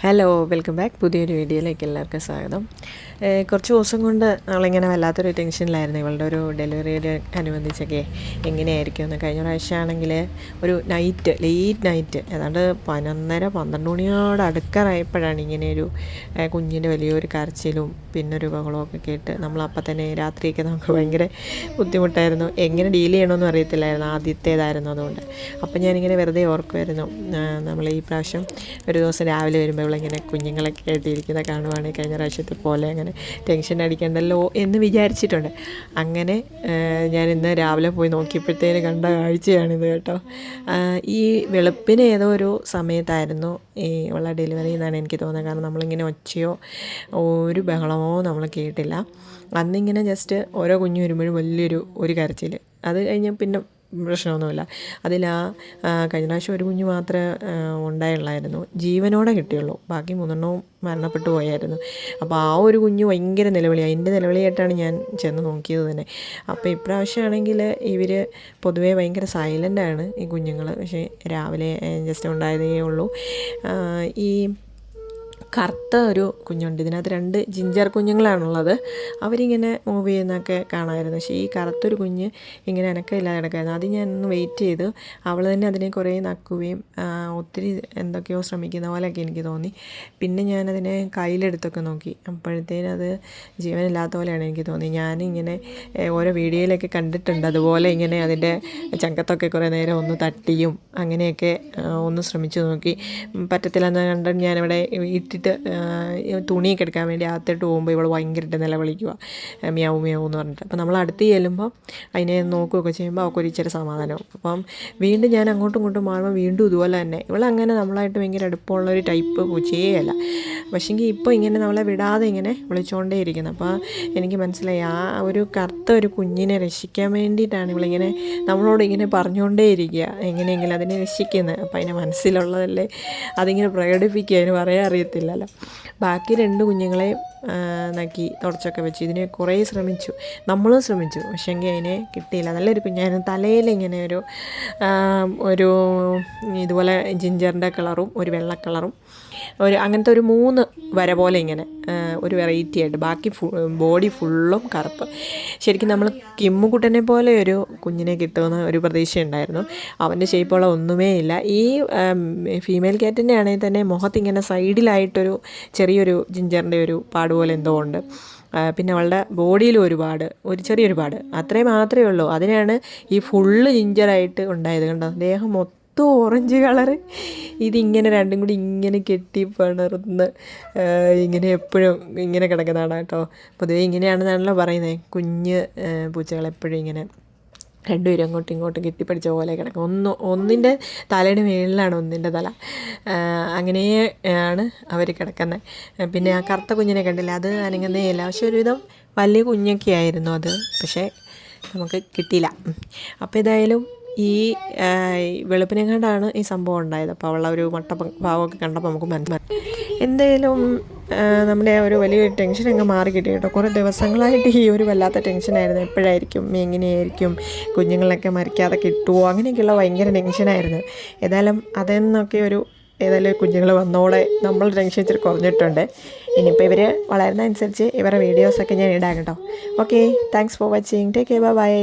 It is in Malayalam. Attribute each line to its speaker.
Speaker 1: Hello, welcome back. പുതിയൊരു വീഡിയോയിലേക്ക് എല്ലാവർക്കും സ്വാഗതം. കുറച്ച് ദിവസം കൊണ്ട് നമ്മളിങ്ങനെ വല്ലാത്തൊരു ടെൻഷനിലായിരുന്നു ഇവളുടെ ഒരു ഡെലിവറിയുടെ അനുബന്ധിച്ചൊക്കെ എങ്ങനെയായിരിക്കും എന്ന്. കഴിഞ്ഞ പ്രാവശ്യമാണെങ്കിൽ ഒരു ലേറ്റ് നൈറ്റ് ഏതാണ്ട് 11-12 മണിയോട് അടുക്കാറായപ്പോഴാണ് ഇങ്ങനെയൊരു കുഞ്ഞിൻ്റെ വലിയൊരു കരച്ചിലും പിന്നൊരു ബഹളമൊക്കെ കേട്ട് നമ്മളപ്പം തന്നെ രാത്രിയൊക്കെ നമുക്ക് ഭയങ്കര ബുദ്ധിമുട്ടായിരുന്നു. എങ്ങനെ ഡീൽ ചെയ്യണമെന്നും അറിയത്തില്ലായിരുന്നു, ആദ്യത്തേതായിരുന്നു. അതുകൊണ്ട് അപ്പം ഞാനിങ്ങനെ വെറുതെ ഓർക്കുമായിരുന്നു, നമ്മൾ ഈ പ്രാവശ്യം ഒരു ദിവസം രാവിലെ വരുമ്പോൾ ഇവളിങ്ങനെ കുഞ്ഞുങ്ങളൊക്കെ ആയിട്ടിരിക്കുന്ന കാണുവാണെങ്കിൽ കഴിഞ്ഞ പ്രാവശ്യത്തെ പോലെ അങ്ങനെ ടെൻഷൻ അടിക്കണ്ടല്ലോ എന്ന് വിചാരിച്ചിട്ടുണ്ട്. അങ്ങനെ ഞാൻ ഇന്ന് രാവിലെ പോയി നോക്കിയപ്പോഴത്തേന് കണ്ട കാഴ്ചയാണിത് കേട്ടോ. ഈ വെളുപ്പിന് ഏതോ ഒരു സമയത്തായിരുന്നു ഈ ഉള്ള ഡെലിവറി എന്നാണ് എനിക്ക് തോന്നുന്നത്. കാരണം നമ്മളിങ്ങനെ ഒച്ചയോ ഒരു ബഹളമോ നമ്മൾ കേട്ടില്ല. അന്നിങ്ങനെ ജസ്റ്റ് ഓരോ കുഞ്ഞു വരുമ്പോഴും വലിയൊരു കരച്ചിൽ. അത് കഴിഞ്ഞ് പിന്നെ പ്രശ്നമൊന്നുമില്ല. കഴിഞ്ഞ പ്രാവശ്യം ഒരു കുഞ്ഞ് മാത്രമേ ഉണ്ടായുള്ളായിരുന്നു, ജീവനോടെ കിട്ടിയുള്ളൂ. ബാക്കി 3 മരണപ്പെട്ടു പോയായിരുന്നു. അപ്പോൾ ആ ഒരു കുഞ്ഞ് ഭയങ്കര നിലവിളി, അതിൻ്റെ നിലവിളിയായിട്ടാണ് ഞാൻ ചെന്ന് നോക്കിയത് തന്നെ. അപ്പോൾ ഇപ്രാവശ്യമാണെങ്കിൽ ഇവർ പൊതുവേ ഭയങ്കര സൈലൻ്റാണ് ഈ കുഞ്ഞുങ്ങൾ. പക്ഷേ രാവിലെ ജസ്റ്റ് ഉണ്ടായതേ ഉള്ളൂ. ഈ കറുത്ത ഒരു കുഞ്ഞുണ്ട്, ഇതിനകത്ത് 2 ജിഞ്ചർ കുഞ്ഞുങ്ങളാണുള്ളത്. അവരിങ്ങനെ മൂവ് ചെയ്യുന്നതൊക്കെ കാണാമായിരുന്നു. പക്ഷേ ഈ കറുത്തൊരു കുഞ്ഞ് ഇങ്ങനെ അനക്കമില്ലാതെ കിടക്കായിരുന്നു. അത് ഞാൻ ഒന്ന് വെയിറ്റ് ചെയ്ത് അവൾ തന്നെ അതിനെ കുറേ നക്കുകയും ഒത്തിരി എന്തൊക്കെയോ ശ്രമിക്കുന്ന പോലെയൊക്കെ എനിക്ക് തോന്നി. പിന്നെ ഞാനതിനെ കയ്യിലെടുത്തൊക്കെ നോക്കി, അപ്പോഴത്തേനും അത് ജീവനില്ലാത്ത പോലെയാണ് എനിക്ക് തോന്നി. ഞാനിങ്ങനെ ഓരോ വീഡിയോയിലൊക്കെ കണ്ടിട്ടുണ്ട്, അതുപോലെ ഇങ്ങനെ അതിൻ്റെ ചങ്കത്തൊക്കെ കുറേ നേരം ഒന്ന് തട്ടിയും അങ്ങനെയൊക്കെ ഒന്ന് ശ്രമിച്ചു നോക്കി. പറ്റത്തില്ലെന്ന് കണ്ട് ഞാനിവിടെ ഇട്ടിട്ട് തുണിയൊക്കെ എടുക്കാൻ വേണ്ടി അകത്തോട്ട് പോകുമ്പോൾ ഇവൾ ഭയങ്കരമായിട്ട് നിലവിളിക്കുക, മിയാവും മിയാവും എന്ന് പറഞ്ഞിട്ട്. അപ്പോൾ നമ്മൾ അടുത്ത് ചെല്ലുമ്പോൾ അതിനെ നോക്കുകയൊക്കെ ചെയ്യുമ്പോൾ അവൾക്കൊരു ഇച്ചിരി സമാധാനവും. അപ്പം വീണ്ടും ഞാൻ അങ്ങോട്ടും ഇങ്ങോട്ടും മാറുമ്പോൾ വീണ്ടും ഇതുപോലെ തന്നെ ഇവളങ്ങനെ നമ്മളായിട്ട് ഭയങ്കര അടുപ്പമുള്ളൊരു ടൈപ്പ് പൂച്ചയേ അല്ല. പക്ഷേങ്കിൽ ഇപ്പോൾ ഇങ്ങനെ നമ്മളെ വിടാതെ ഇങ്ങനെ വിളിച്ചുകൊണ്ടേ ഇരിക്കുന്നത്. അപ്പോൾ എനിക്ക് മനസ്സിലായി ആ ഒരു കറുത്ത ഒരു കുഞ്ഞിനെ രക്ഷിക്കാൻ വേണ്ടിയിട്ടാണ് ഇവളിങ്ങനെ നമ്മളോട് ഇങ്ങനെ പറഞ്ഞുകൊണ്ടേ ഇരിക്കുക, എങ്ങനെയെങ്കിലും അതിനെ രക്ഷിക്കുന്നത്. അപ്പോൾ അതിൻ്റെ മനസ്സിലുള്ളതല്ലേ അതിങ്ങനെ പ്രകടിപ്പിക്കുക, അതിന് പറയാൻ അറിയത്തില്ലല്ലോ. ബാക്കി 2 കുഞ്ഞുങ്ങളെ നക്കി തുടച്ചൊക്കെ വെച്ച് ഇതിനെ കുറേ ശ്രമിച്ചു, നമ്മളും ശ്രമിച്ചു. പക്ഷേങ്കിൽ അതിനെ കിട്ടിയില്ല. നല്ലൊരു കുഞ്ഞായിരുന്നു. തലയിൽ ഇങ്ങനെ ഒരു ഇതുപോലെ ജിഞ്ചറിൻ്റെ കളറും ഒരു വെള്ള കളറും അങ്ങനത്തെ ഒരു 3 വര പോലെ ഇങ്ങനെ ഒരു വെറൈറ്റി ആയിട്ട്, ബാക്കി ബോഡി ഫുള്ളും കറുപ്പ്. ശരിക്കും നമ്മൾ കിമ്മുകുട്ടനെ പോലെ ഒരു കുഞ്ഞിനെ കിട്ടുമെന്ന് ഒരു പ്രതീക്ഷയുണ്ടായിരുന്നു. അവൻ്റെ ഷേപ്പുള്ള ഒന്നുമേ ഇല്ല. ഈ ഫീമെയിൽ ക്യാറ്റിൻ്റെ ആണെങ്കിൽ തന്നെ മുഖത്തിങ്ങനെ സൈഡിലായിട്ടൊരു ചെറിയൊരു ജിഞ്ചറിൻ്റെ ഒരു പാട് പോലെ എന്തോ ഉണ്ട്. പിന്നെ അവളുടെ ബോഡിയിലും ഒരു ചെറിയൊരു പാട്, അത്രയും മാത്രമേ ഉള്ളൂ. അതിനാണ് ഈ ഫുള്ള് ജിഞ്ചറായിട്ട് ഉണ്ടായത്. കണ്ടോ, ദേഹം മൊത്തം ഓറഞ്ച് കളറ്. ഇതിങ്ങനെ രണ്ടും കൂടി ഇങ്ങനെ കെട്ടി പണർന്ന് ഇങ്ങനെ എപ്പോഴും ഇങ്ങനെ കിടക്കുന്നതാണ് കേട്ടോ. പൊതുവേ ഇങ്ങനെയാണെന്നാണല്ലോ പറയുന്നത്, കുഞ്ഞ് പൂച്ചകളെപ്പോഴും ഇങ്ങനെ 2 പേരും അങ്ങോട്ടും ഇങ്ങോട്ടും കെട്ടിപ്പിടിച്ച പോലെ കിടക്കും. ഒന്നിൻ്റെ തലയുടെ മേളിലാണ് ഒന്നിൻ്റെ തല. അങ്ങനെയാണ് അവർ കിടക്കുന്നത്. പിന്നെ ആ കറുത്ത കുഞ്ഞിനെ കണ്ടില്ല, അത് അനങ്ങുന്നേ ഇല്ല. പക്ഷെ ഒരുവിധം വലിയ കുഞ്ഞൊക്കെ ആയിരുന്നു അത്, പക്ഷേ നമുക്ക് കിട്ടിയില്ല. അപ്പോൾ ഏതായാലും ഈ വെളുപ്പിനെങ്ങാണ്ടാണ് ഈ സംഭവം ഉണ്ടായത്. അപ്പോൾ അവളുടെ ഒരു ഭാവമൊക്കെ കണ്ടപ്പോൾ നമുക്ക് മനസ്സിലായി. എന്തായാലും നമ്മുടെ ഒരു വലിയൊരു ടെൻഷൻ അങ്ങ് മാറി കിട്ടി കേട്ടോ. കുറേ ദിവസങ്ങളായിട്ട് ഈ ഒരു വല്ലാത്ത ടെൻഷനായിരുന്നു, എപ്പോഴായിരിക്കും എങ്ങനെയായിരിക്കും കുഞ്ഞുങ്ങളൊക്കെ മരിക്കാതെ കിട്ടുമോ അങ്ങനെയൊക്കെയുള്ള ഭയങ്കര ടെൻഷനായിരുന്നു. ഏതായാലും അതിൽ ഏതായാലും കുഞ്ഞുങ്ങൾ വന്നോടെ നമ്മൾ ടെൻഷൻ ഇച്ചിരി കുറഞ്ഞിട്ടുണ്ട്. ഇനിയിപ്പോൾ ഇവർ വളരുന്ന അനുസരിച്ച് ഇവരുടെ വീഡിയോസൊക്കെ ഞാൻ ഇടാം കേട്ടോ. Okay, thanks for watching. Take care, by.